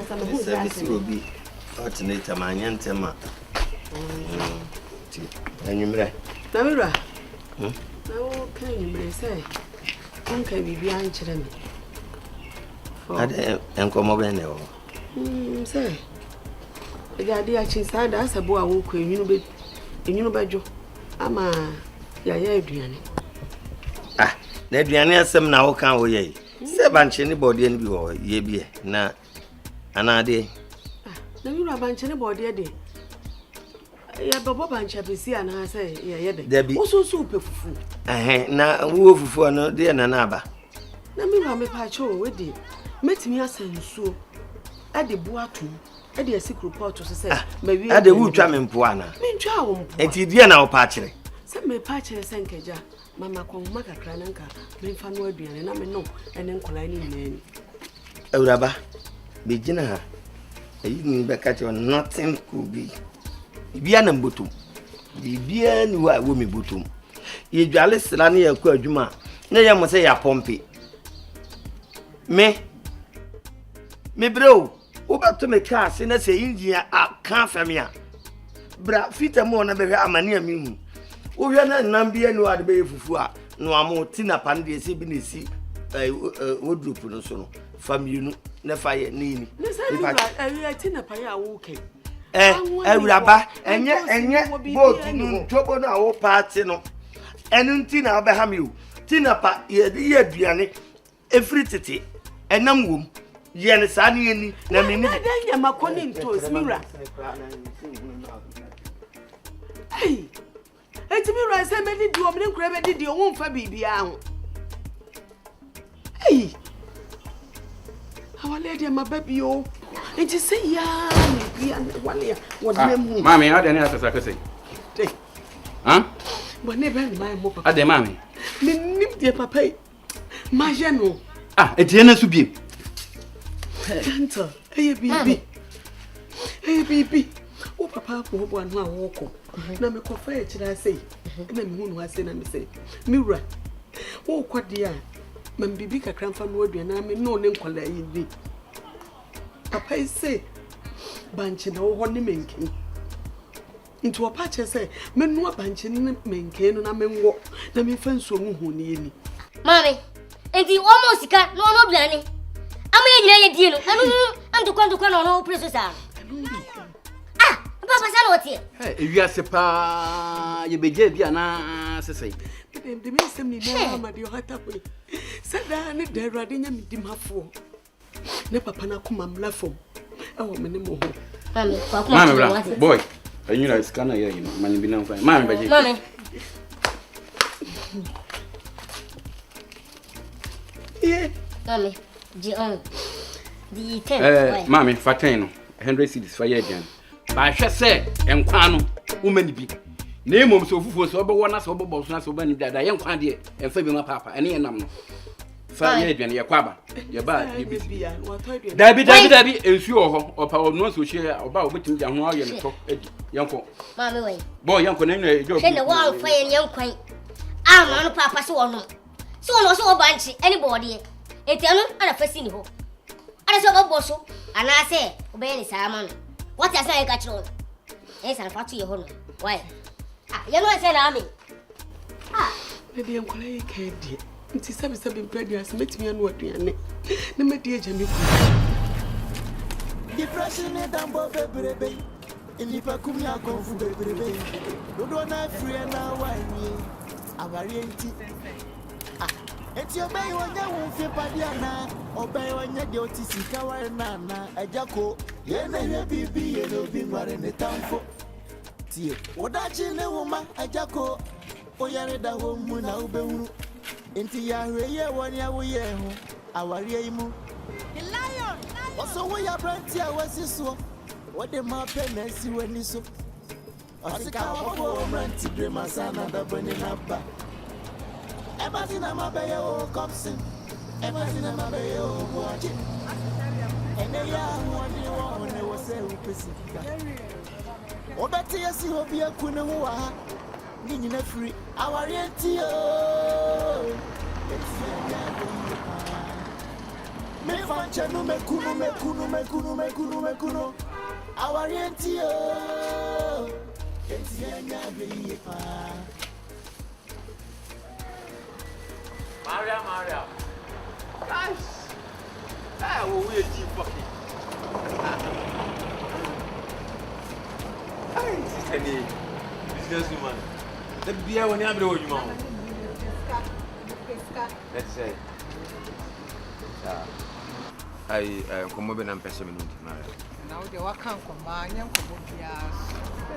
service will be alternator my yantema. And you may. Namira. No, can you say? Uncle be behind children. Uncle Mobile. Say. The idea she said that's a boy who you know, Bajo. Ama Yaya Adriani. Ah, Adriani, some now can't we? Seven anybody and be ye na anade. Namira bunch anybody a day. Ya baba bancha bisi ana say ya de. Debi. Oso super fufu. Na wo fufu no de na naba. Na mi ma me pa cho we de. Metimi asansuo. E de boato. E de asik report so say ma wi. E de wu twa me mpo ana. Me ntwa wo mpo. Enti de na wo pa kire. Se me pa kire senkeja. Mama kon makakra nanka. Me mfa no aduane na me no ene nkola ni nyani. Awuraba. Be gina ha. Ayi ni be ka che nothing could be. Bia na mbotum bibia ni wa wo me botum ye dwale sra na yakọ adwuma na ye mo se ya pompe me bro wo ba to me ka se na se injia aka famia bra fita mo na be amane amihu wo hwe na nam bia ni wa de be fufu a no amo tina pan de se bi na si wo group no so no family na fa ye ni tina pa ya wo okay Ewuraba enye boat nu tobo na wo party no enu nti na obeha me o ti na pa ye aduane every tete enam wom ye ne sa ne ni na me ni denya makoni nto smira hey mira say me di o me nkura be di o won fa bibia ho hey awale de mababi o enti say ya me bia wale wodem hu mami ade ne asasa kase hey bone ben mai mo papa ade mami me nim de papa ma je no etie na su biem Tanta, hey baby. O papa ko bo anu awoko. Na me ko fa e kira sei. Na me hu no ase na me sei. Miwura. Wo kwade a, man bibi kakra mfa no aduana me no ne nkola yi ni. Papa sei banche na wo ho ne menkin. Into opa che sei, me no banche ne menkin no na me nwo. Na me fa nso mu hu ne ni. Mami, enti almost sika no aduane. Ama ye die no. Andu kwa no preso sa. Papa sa no tie. Ewiase pa ye beje bia na sesei. De me sem ni na ma de hata ko. Sada ne de rade nya mi dimafo. Ne papa na kuma mlafo. Ewo me ne mo ho. Mami, kwa kuma. Mami, boy. Anyura scanner here, you know. Mani bi na mfa. Mami beje. Mami. Yeah. Mami, the 10. Mami, faten no. 100 cedis for year. Ba hwe se enkwa no umani bi. Na emom so fufuo so obo wona so obo boso na so bani dada ye nkwa de emfa bi ma papa ene ye nam no. Fa ye aduane ye kwaba. Ye ba bi bia. Dabi ensu ho opa no so hye oba obetimi ja ho aye ne to edi. Yanko. Mami we. Boy yanko na nwe job. Hwe ne wa fa ye nyankwan. Ma no papa se wono. So no so obanchi anybody. Etiano ana fasi ni ho. Ana so obo boso ana se obeye ni sama no. What is I got you? Yes, I'm fat to your home. Why? You know I said, Ami. Maybe I'm calling Kedi. It is seven bread as met me and what we are. No, my dear Jamie. Depression and Dambo baby. In the Pacumia go for baby. You don't have free and now why me? Our it's your bay when you won't feel Padiana, or bay when you go to see Kawana, a Jaco, Yana baby, and you'll be running the town for. See, what I chill a woman, a Jaco, or Yanada home when I'll be into Yahweh, 1 year, our Yamu. The lion, also, we are plenty of was so. What the map and see when you so. I think I'll run to dream my son and the burning up. Everything I'm a bay o copsin. Everything I'm a bay o watch it. And they are one when they were say Pacifica. Or better, yes, you will be a Kunawa. Meaning a free our Me fanche no me kuno. Awarienti o. Enti anya be pa. Maria. Nice. Ah, we deep fucking. Hey, sister ni businesswoman. The beer when you have the old man. Let's say. I come over and person in Maria. Now they work come young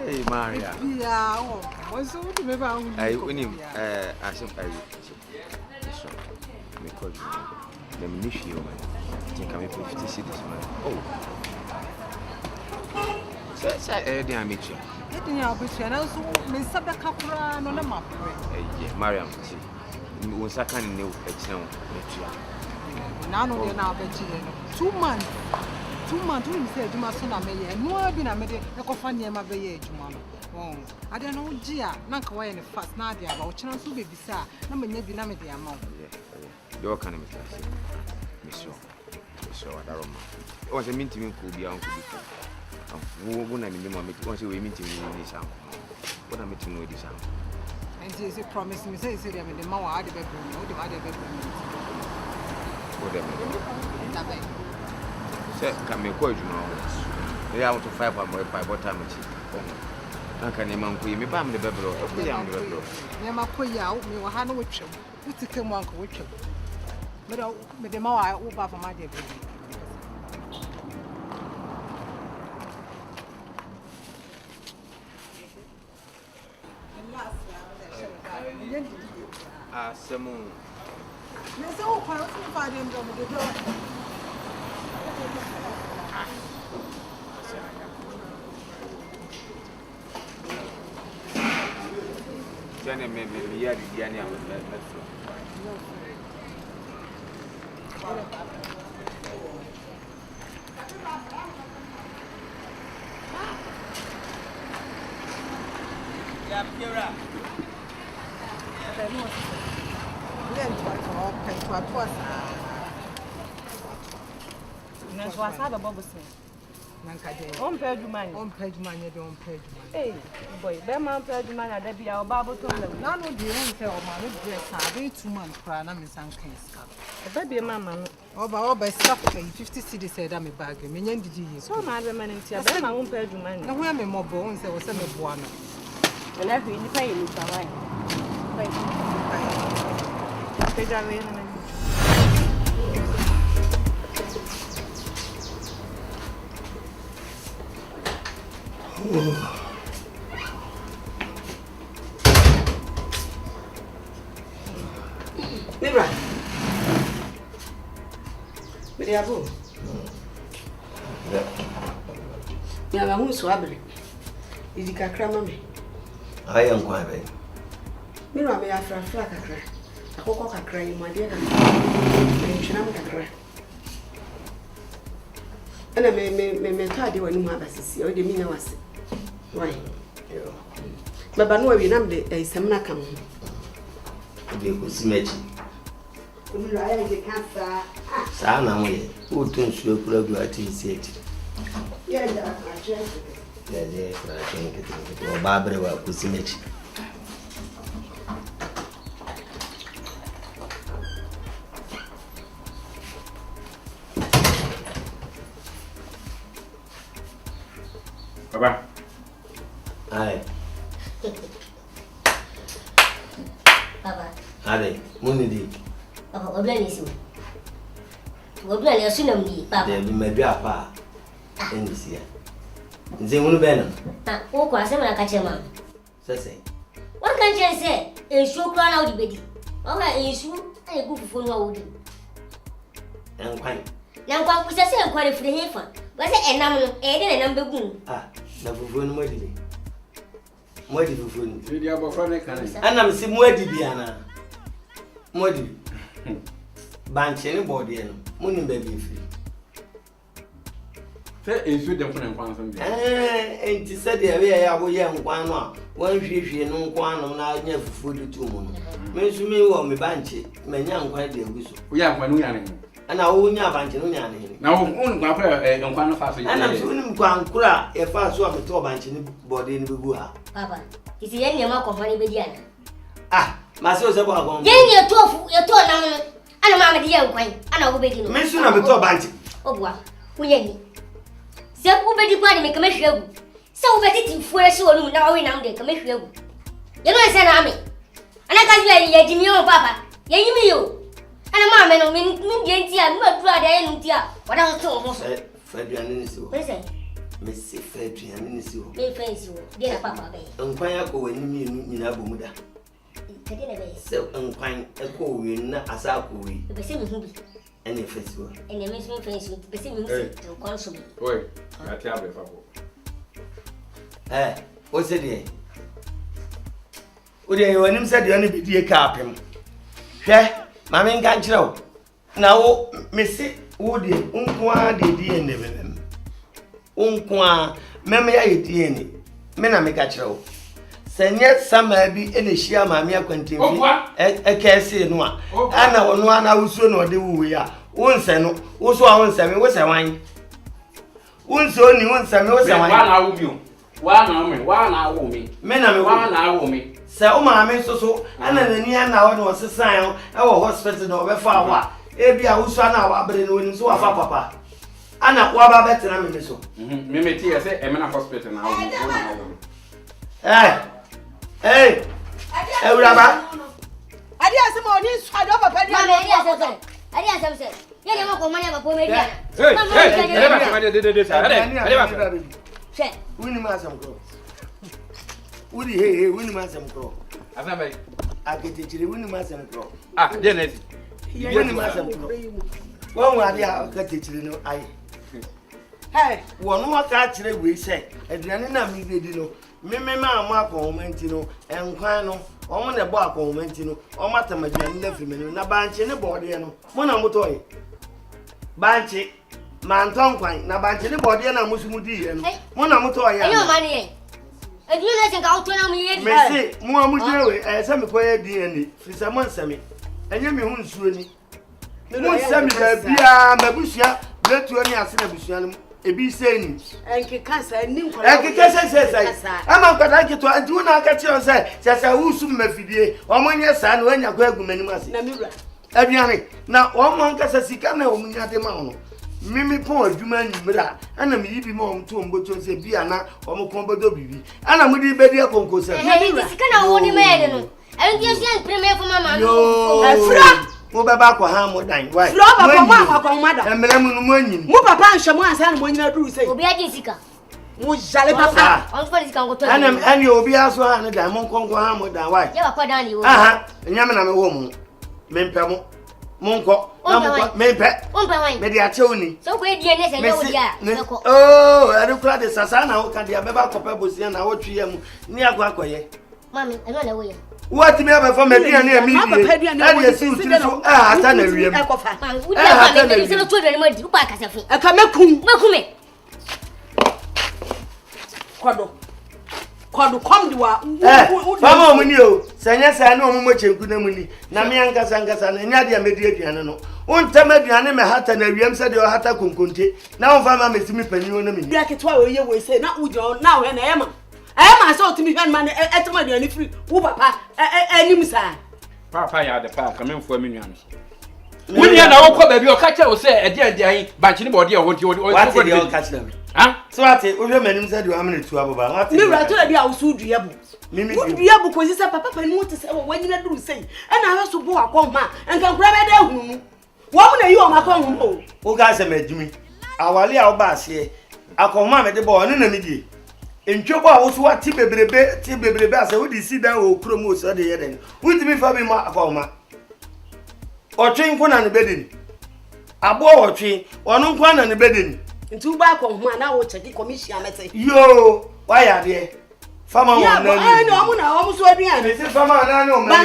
Hey, Maria. Yeah, what's all the member? I win him. I think because the ministry of I think I'm 50 cities, man. Oh, so I meet you. Getting out with you, and also Miss Sabacapra, no map. Mariam, see, was I can't know it's now. None of you now, bet you 2 months. 2 months, you said you must not make it. No, I've been a medic, a coffin, my age, man. I don't know, Gia, not quite any fast Nadia, but chance will be bizarre. No, maybe not the amount. Your kind of Miss Shaw, was a meeting could be uncle. When I mean, the moment once you were meeting in this house. What I'm meeting with this house. And she said, promise me, say, the Mawa had a bedroom, or the other bedroom. Whatever. Say, can make quite, you know. They are to 5 or more by what time it's. I can name Uncle, me bam the bedroom. Never quay out, me or Hannah with you. What's the come uncle with you? But the Mawa over for my dear baby. Some. There's all quite a fight in the door. Jenny made me here the Ghanaian with On pay you money. Hey, boy, that man paid you money that be our Bible told them. None of the own tell my dress, I be 2 months crying. I'm in some case. A baby, mamma. Oh, by stuff 50 cities said I'm a bag. Minion did you? So my man in Tia, but I won't pay you money. Now, where am I more bones? There was some of one. And I feel you pay you for mine. Nibra. Beriabo. Ya ba hu so abere. Idi kakra ma me. I am quite big. Nibra me afra kakra. Akoko kakra yi ma de na. Nchina kakra. Ana me tade wani mu abasisi. O de mi na wase. Why? Yeah. Baba no wi nam de esem na kam. De ko simechi. Nibra ya de kansa. Sa na mo ye. O tun su ekura gu ati sieti. Ya ya aje. Ya fra chenke to. O babre wa ko simechi. Papa. Aye. Papa. Ade, muni di. Papa, obla ni simu. Obla ni asunam ni, papa. De bi medu apa. Enisia. Nze munu bena. Ah, o kwa sema na kache ma. Sese. Wan kan je se, ensu kra na odi bedi. O ha ensu, ayi ku fufu no odi. Enkwan. Na kwa kusa se enkware fure hefa. Wa se enam no, e de enam begun. Ah, na fufu no modi. Modi fufu ni. Di abofra ne kan. Anam si modi biana. Modi. Banche ni body no. Muni baby free. Say ensu dem ko nkwan so bi. Enti said ya we ya wo ye nkwan no a. Wan hwehwe no nkwan no na anya fufu du tu mu no. Me nsu mi wo me banche, manya nkwan de aguso. Wo ya nkwan no ya ne. ana wo nya banche no nya ne na wo nkwa pa nkwa no fa so ya ana so nim kwa nkura e fa so abeto banche ni body ni begu ha papa isi yen ne ma ko fani be di ana ma se o se bo agon yen ye to na no ana ma de yen kwan ana wo be di no me su na beto banche obua kunye ni se wo be di kwa ni me kama hwegu se wo be titi fuere se wonu na wo na mo de kama hwegu ye no se na me ana ka ju ye di mi o papa ye yimi yo ana ma me no min genti a ma dura da ye ntia wada so mo so Fabian ni si wo pese me se Fabian ni si wo me fancy wo de na papa be nkwan ya ko wani mi nyina bomu da kade na be se nkwan e ko wi na asa ko wi be se mi hu bi ene festival ene me so fancy be se mi hu nkwan so bi oi ati abe fa ko o se de o de wani msa de ne bidie ka apem hwe ma me nka nkyerɛ wo na wo me se wo de nkwa de die ne bebem nkwa mem ya yedie ne me na me ka kyerɛ wo senye sama bi ene hia ma me akwantin bi kese no a ana wono ana wusuo na ode wuwe a wo nse no wo so a wo nse me wo se wan wo nse oni wo nse me wo se wan wa na wo bio wa na wo me me na me wa na wo me se o ma me so ana nani ana wo no sesan e wo hospital no be fa wo a e bia wo so ana wa abre no woni so wa fa papa ana wa ba betena me so me meti e se e me na hospital na wo na wo Euraba. Adi asemo oni swado papa dia no. Adi asem se. Ye de mo ko manya ba po me dia. Ele ba de sa. Ele ba. Che. Wini ma asem ko. Wini he wini ma asem ko. Asa bai. Akete chire wini ma asem ko. Jenesi. Wini ma asem ko. Won wa dia akete chire no ai. Hey, Wonu aka chire we se. Aduane na mi be di no. Me ma akọmenti no enkwan no omo na bo akọmenti no omo atamaduane na firi me na banche ne bode no mo na motoye banche manton kwan na banche ne bode na musumu di ye no mo na motoye ayo mani ye edu na senka auto na mo ye di me se mo amujewe se me koye di ani fisa mo nsame enye me hu nsuo ni mo nsame da bia mabusua bletu ani ase na busua no ebi seni enke kansa ni nkola enke kasa ama nkwada keto antu na aka ti on say sasa wusu mafidie omonye sa na wanya kwa agumanim ase na miwra aduane na omo nkasa sika na omunya de ma ono mimi pon adwuma nyimra ana mi yibi ma omto mboto se bia na omkon bodo bibi ana mudi bedi akonko se sika na woni me de no en die se premier for mama no afra mo baba kwa ha mo dan why flo baba mo akwa mada emre mu no mo anyim mo papa nhwemo ansa na mo nyina duru sei obi aji sika mo jale papa on for sika ngoto ana obi aso ha ne dan mo nkonko ha mo dan why ye ba kwa dan ni wo nyame na me wo mu mempe mo monko na monko mempe ompe wan me dia cheuni so ko e die ne se ye wo dia ko ade kura de sasa na wo ka dia be ba kopa bosia na wo twie mu ni akwa akoye mami eno na wo ye what me aba for me dia na mi die ade si utiri so ata na wiem mami wo dia ba me se no to de ma di wo pa kasa fi aka mekum kwado kom diwa fama omuni o sanya sa na omumo chenku na muni na me ankasa na nya dia me die aduane no wontam aduane me hata na wiem se de o hata konkonte na won fama me simi panyi na me dia ketwa we ye we say na ujo na we na ema so timi hwan man etoma aduane free wo papa anim sa papa ya de pa kamemfo aminu ano woni na wo kwa baabi o ka kya wo se ede an banchi ne body e wo nti o what dey o catch them so ate o hwe manim se de o amene tu ababa what me ra to na dia wo su dua bu mimi dua bu ko si se papa pani wo te se wo wanyina duru sei na ha so bo akọ ma enka nkura be da hunu wo mu na yi o makọ hu o ga se madwumi awale a wo ba ase akọma me de bo onu na me die entwebo a wo so ati bebrebe ase wo di si dan o krom o so de ye den wo ti mi fa bi ma akọma otwe nko na ne bedeni abo otwe onu nko na ne bedeni nti wo ba akọ hu na wo cheki commission amete yo why are there Fama ya no mu na o mu so aduan me se fama na no ma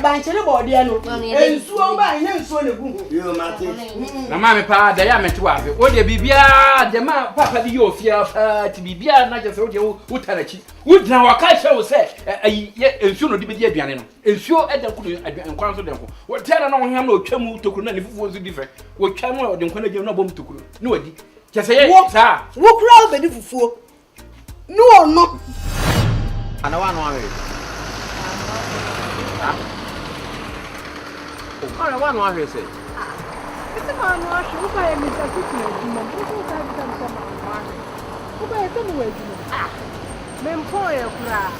banchire body no ensuo ba nya ensuo ne gu yo mate na ma me pa da ya me to afi o de bibia de ma papa bi yo fia ti bibia na je se o de wo tarachi wo dina wa ka hwe wo se ayi ensuo no de bi aduane no ensuo e de ko enkwan so de ko wo tera na wo hwam na otwa mu tokuru na ne fufuo so different wo twa mu o de nkwan na je na bom tokuru ni wadi je se ye sa wo kura obedi fufuo no no ana wa no awe Ora wa no awe se Esse mano acho que vai me dar tudo mesmo, não vou dar tanto mais. O vai ter no mesmo. Mem foi eu pra,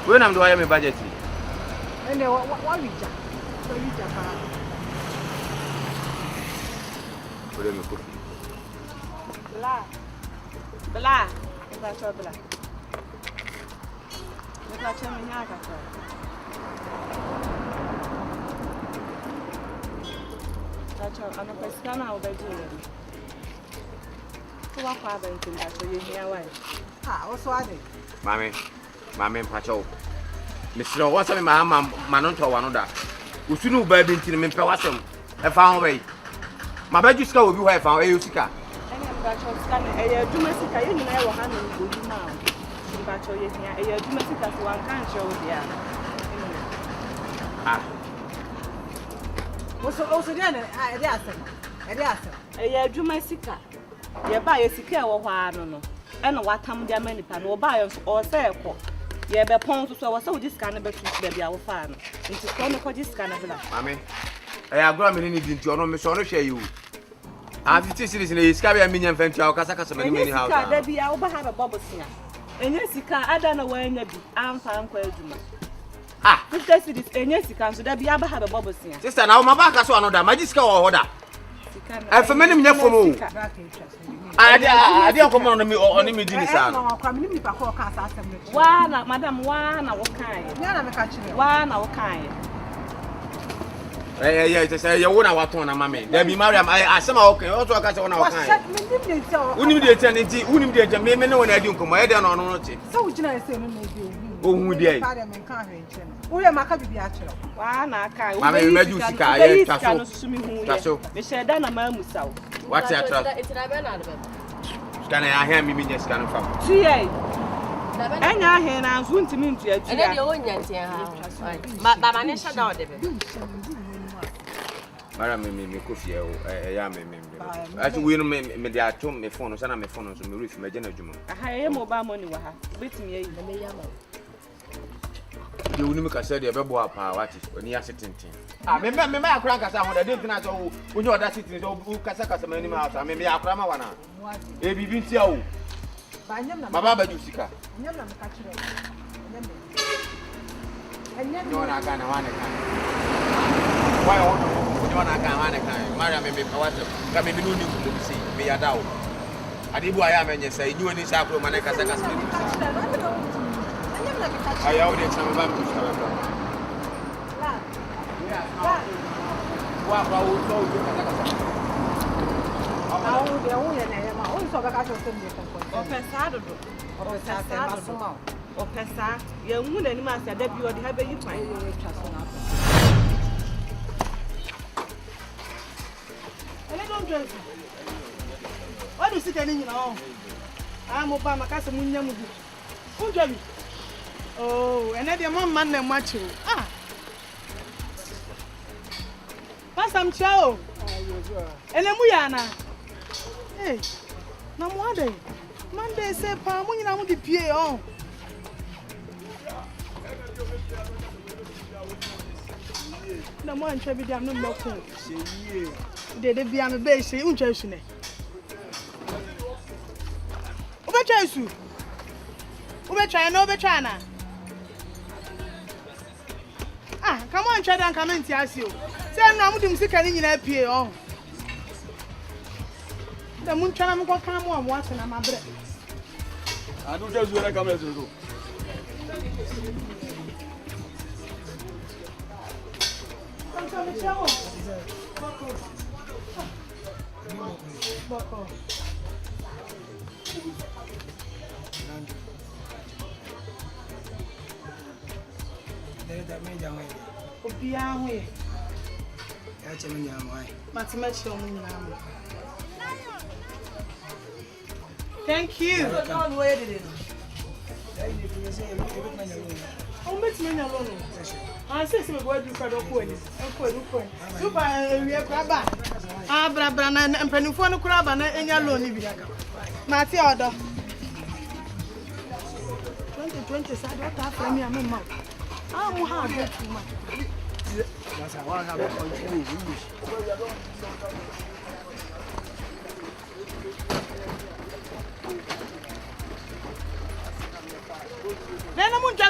we na mdo wa me budget ene wa wija para. ore me ko Bla. Vai cho bla. Vai cho me nyaga cho. Acho ana pescana o beijinho. Tu vai para bem tem acho ye hia wa. O so ade. Mame mpacho mesro wa se me ma no nto wa no da usunu ba bi ntini me pɛ wasem e fa ho bai ma ba ju sika obi ho e fa e yo sika Ene mba cho sika ne e adwuma sika ye nyina e wo ha no obi ma o. Mba cho ye hia e adwuma sika so wan kan che o dia. O so dia ne e dia asem. E adwuma sika ye ba ye sika e wo ho ano no ena watam dia manipa no ba ye so o se ekọ ye be pon so wo se wo diska ne betu be bia wo fa no nti ko no ko diska na bla mame e agora me ni dinti ono me so no hwe you a 50 series ne sika be amenya mfantu a kasa kasa mani mani house sika da bia wo ba ha be bobosia enye sika ada na wa nya bi amfa ankwa adwuma 50 series enye sika so da bia ba ha be bobosia sister na wo ma ba kasa ono da majisika wo ho da sika e fa mani mnya fomo adi akomo no mi oni mi dini sa no kwa mi ni pa ko ka sa asem no wa na madam wa na wo kan ye na me ka kire wa na wo kan ye te say ye wo na waton na mame da bi mariam asema wo kan o to ka se wo na wo kan unim de tia nti unim de tia me ne wona adi nkomo ye de no no che so wo gina ese no na edi o hu di ai pa de men kan hwe nche no wo ye maka bibi a kire wa na kan wo mame me ju sika ye taso me sheda na ma musawo what ya tra Skana ya hia mimi nya skana fam. Tuye. Enya he na nzu ntimi ntu atu ya. Ene de wonya ntia ha. Ba ne shada o debe. Mara me kofi e ya me. Ati we no me de atom me phone so na me phone so me refi me gena dwuma. Aha ye mobile money wa ha. Betimi yi na me ya ma. De woni me ka say de bebo apa wati oni ya setintin. Me akura kasa ho da de ntina so onye oda sitin so kasa mani ma asa me akura ma wana. E bibi ntia o. Baba ba ju sika. Nyam na me ka kire. No na kana wana kana. Why no na kana wana kana. Maria me pa wata. Ka me no ni ku bi sei me ya dawo. Adibu aya menye sai ni woni sa akura ma na kasa me. Aya o de sama ba mu sa ba. Wa o so o kasa. Awu de wo ye na ye ma o so ba ka so se mi ko. O pesado do. O pesado do. O pesa ye hu na ni ma sa da bi o de ha be yi kwan. Twa so na. Ele don dress. What do sit any nyina o? Mo ba makase munya mu bi. Unjami. Oh, ene de mo man na macho. Pasam chao. Ene mu ya na. Eh. Na mo ade. Monday say pa mo nyina mo di pie o. Na mo antwa bi diam no mbako. Seyiye. De bia me be se untwa su ne. Obetwa su. Obetwa na obetwa na. Come on, try and come and tell you. Say, no, I'm sika ni nyina pie o. The moon try am go come on watch na my bread. I don't just when I come here to Thank you. I say we go do for the coin. Super we grab. Ah bra na mpanimfo no kura ba na enya loan bi. Na ti order. 2020 side what after me am ma. Ah mo ha get too much. That's how I have a control. Then I'm going to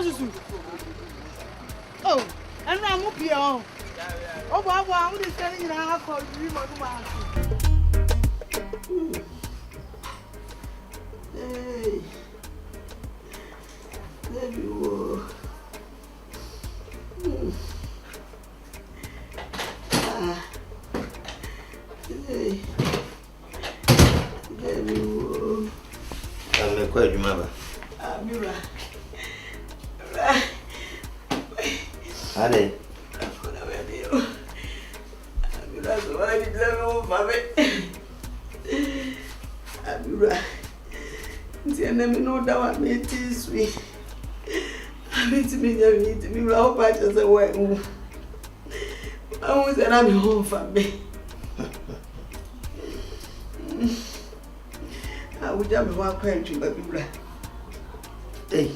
oh, and I'm up here. Oh, wow, I'm just telling you how for you. Hey, there you hey, there you I'm quite remember. Amira. Allez. Amira. Tiana me no da wa me ti sweet. Abi ti me ya me ti me ra o ba je se wa hu. Awon se na me home for me. Awuja me wa kwa ntwi ba bibra. Hey.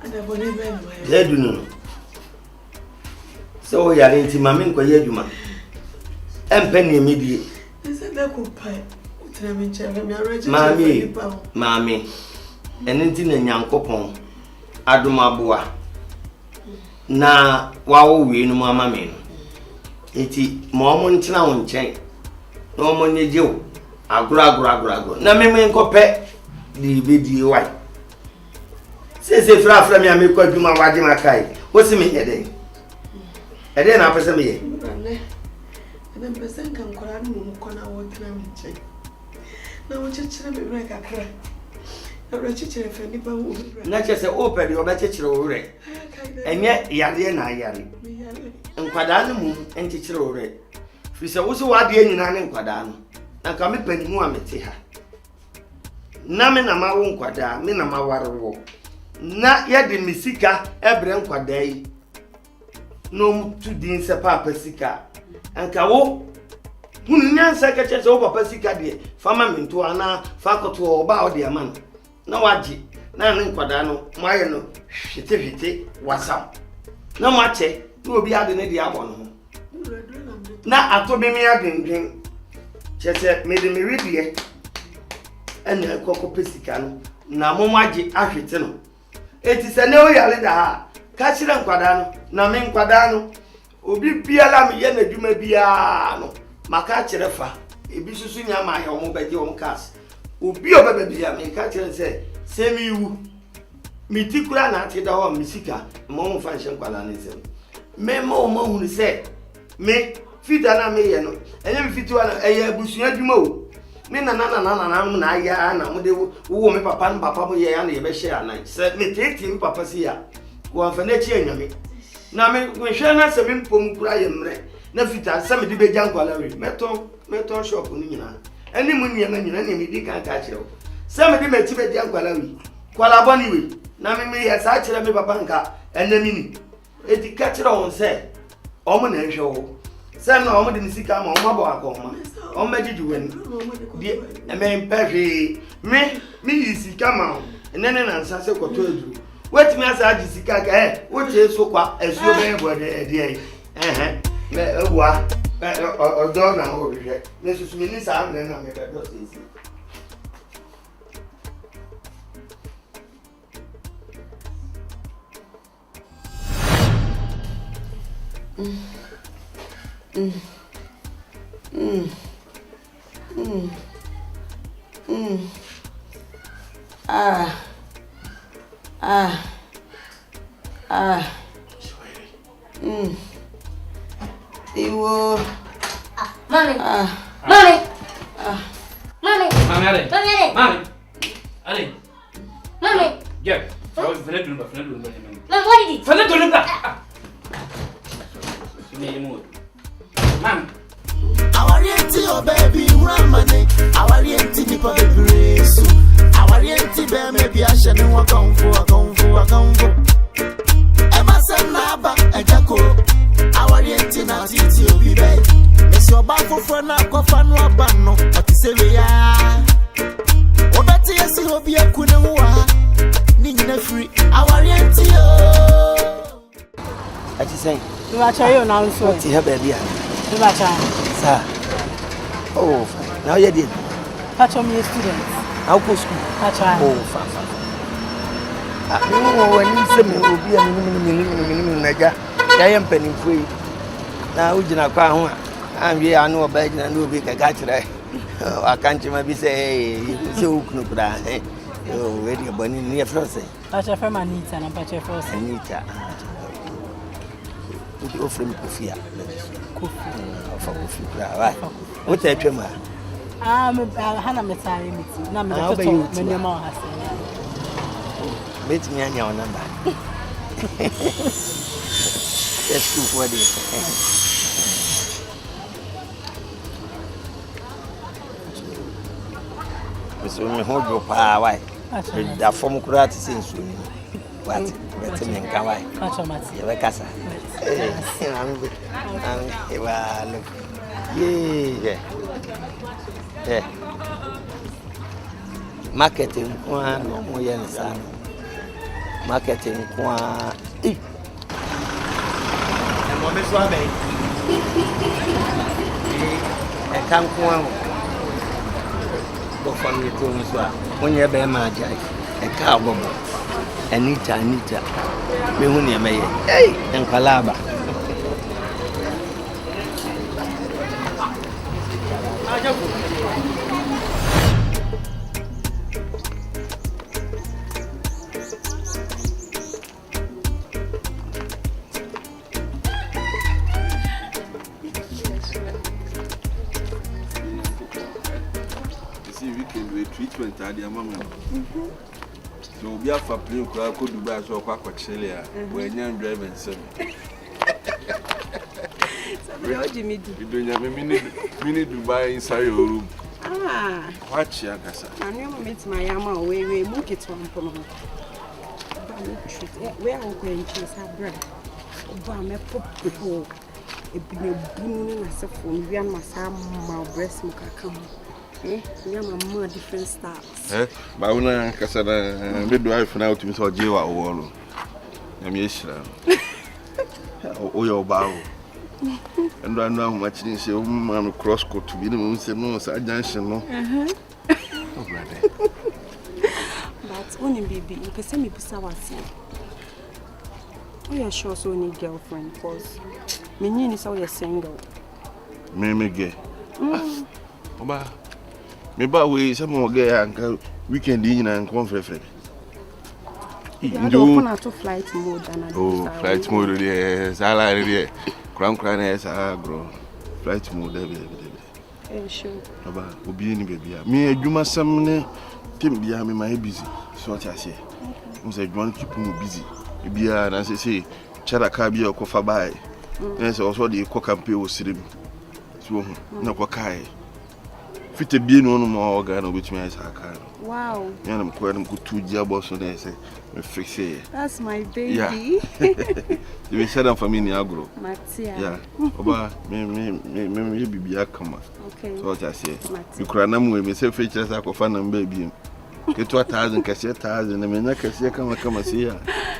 Ada bone be no wa. Ledu no. So ya re nti mame nkwa ye adwuma. Empe ne medie. Ese da ko pai. Utra me nche me arrange Mame. Ene nti na Nyankopon adomaboa. Na wawo wie no mama me no. Enti ma omo ntena wo nchen. Na omo nyeje wo. Agro. Na me nkope di bedi wai. Se fra me amekwa adwuma waje makai. Wo se me yeden. Ede na apese me ye. Na pesen kan kwara no mu kona wo tena me nche. Na wo chechire me bra kakra. Na bra chechire fa nipa wo bra. Na chese o pedi o ba chechire wo re. Enye yade na yare. Nkwada no mu enchechire wo re. Fi se wo se wade nyina ne nkwada no. Na ka me panimu amete ha. Na me na mawo nkwada, me na maware wo. Na yade misika ebre nkwada yi. No tu din se papa sika. Anka wo nyansa ka chese wo papa sika de fama minto ana fakoto oba o de man. Na waji na ne nkwada no maye no hwete wasam. Na mache no obi ade ne de abọ no. Na atobi mi adendwen chese me de me redie ena kokko pesika no na momwaji ahwete no. Eti se ne o yale da ha ka chire nkwada no na me nkwada no obi biala me ye na dwuma bia no maka chire fa ebi susu nya ma ye omo beje omo kas obi obebe bia me ka chire se mi wu mi tikura na ati da ho misika mo fa nche nkwada na nsem me mo hunu se me fita na me ye no enye me fiti wa na eye abusu adwuma o me na na aya na mo de wo me papa no papa mo ye ya na ye be share na se me tete me papa si ya wo fa na chi anyame na me hwe na se me mpom kura ye mre na fita se me de be jankwala we meton shop ni nyina eni mu ni na nyina ni me di kan ka kire se me de me ti be jankwala we kwala boni we na me ye sa kire me papa nka enami ni edi ka kire won se o mo na hwe wo se na o mo de misika ma o ma bo akoma o ma didi wen di me mpehwe me yisika ma enene na nsa se kwoto aduru wait me as aji sika ka wo che so kwa esuo be bo de me ewa odo na o hwe me susu mi ni sa na me be do sisi Iwo. Mami. Yeah. Mami, what did it? Ramane, our empty nipa bebrace. Our empty bear may be a shannon, a gun for a gun for a gun for. Emma Sanaba, a jacko. Our empty now, Titi, be back. Miss your baffle for now, Cofano, Bano, but it's a real. Obati, yes, it will be a Kunawa. Nina free, our empty. I just say, You are trying now, so what's your baby? you are trying. Sir. Oh, now you did. Catch on me, students. How go school? Catch on. Oh, fine. No, when you say me, will be a minimum, I am penny free. Now, we didn't acquire. I'm here, I know a bag and do big a catch. I can't maybe say, so cry. Oh, ready a bunny near Frosty. Catch a firm and neat and a patch of first. Anita. You offer me coffee. What a tremor. Hannah Metari meeting. Now, I'll be you when your mom has said. Meet me on your number. That's too funny. So, we hold your power. The form could see soon. What? Better than Kawaii. Casa. Yeah. Marketing, one more young son. Marketing, one. And what is one day? I can't go on. Go from your tune as well. When you're by magic, a cowboy. Anita, me huni ya meye. Hey, enkalaba. See, we can do a treatment at the moment. So we have a plane crowd could do by so quite Australia when you're driving. So, Jimmy, you don't have a minute to buy inside your room. Watch your casa. I never met my Yama away, we mook it one from home. Where I'm going to chase our bread. Obama pop before a boom as a phone, we are my breast milk account. Yama more different styles. Bauna Casada, midwife for now to Miss Ojiwa or Yamisha. Oh, your bow. And I know much in say, I'm cross court to be the moon, said no, I junction, no. But only baby, you can send me Pusawasi. We are sure so need girlfriend because my name is always single. Me gay. Oba. Me ba we some more gay and weekend in and come for free. You open out to flight mode and flight mode yes, I like it. Crown yes, I grow. Flight mode sure. Oba, obi ni baby. Me adwuma sam ne tem bia me my busy. So what I say. We say you keep me busy. Bia na say chara ka bia ko fa bai. Yes, also the ko campaign o sirim. So na ko kai. Fit a being on my organ which me as I can. Wow. Yeah, I'm quite good to jabos on this. Fix it. That's my baby. Yeah. You said that for me, Niagro. Matia. Yeah. Oba, me be a come. Okay. So what I say. You cry no more, me say features I can and baby. Get 1,000 cassette, and I mean, I can see come see her.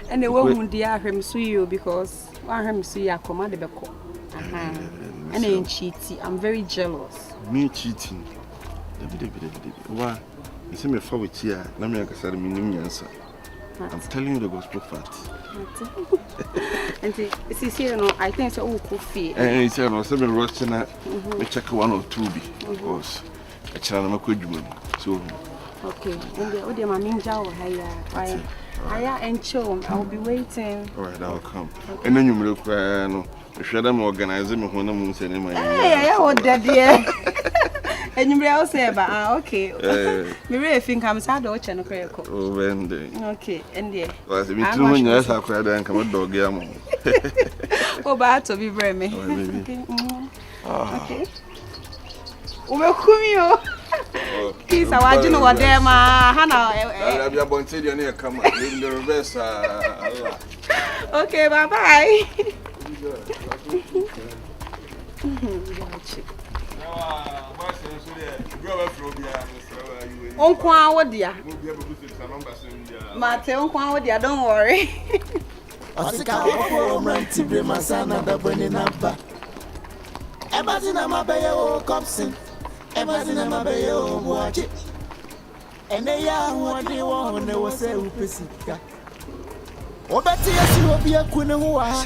And the woman, dear, him see you because I him see you command the beko. And I ain't cheating. I'm very jealous. Me cheating. Why? You see me forward here. Let me answer me answer. I'm telling you the gospel fact. And see, you know, I think it's all coffee. And he said, I was having roasting. We check 1 or 2 because a channel could do. So, okay. And the other ninja or higher and chill. I'll be waiting. All right, I'll come. Okay. And then you will cry. No, if you're organizing when I'm saying, hey, I want that, dear. And you will say, okay. Me really think I'm sad or channel critical. Oh, okay, and there. Well, if you 2 years, I'll cry and come a dog. Oh, but to be very me. Okay. Okay. Umekumio. Kisa wajino wa dema hana Arabia bonte dia na kama in the reverse Allah. Okay, bye bye. Onkwa wodia. Mate onkwa wodia, don't worry. Asika ofo mranti bre masana da boni naba. Ebazina mabeye o kopsin. Ebazina mabeye o boakye. Ene ya woni wo ne wo se upesika. Obeti yesi obi akune ho wa.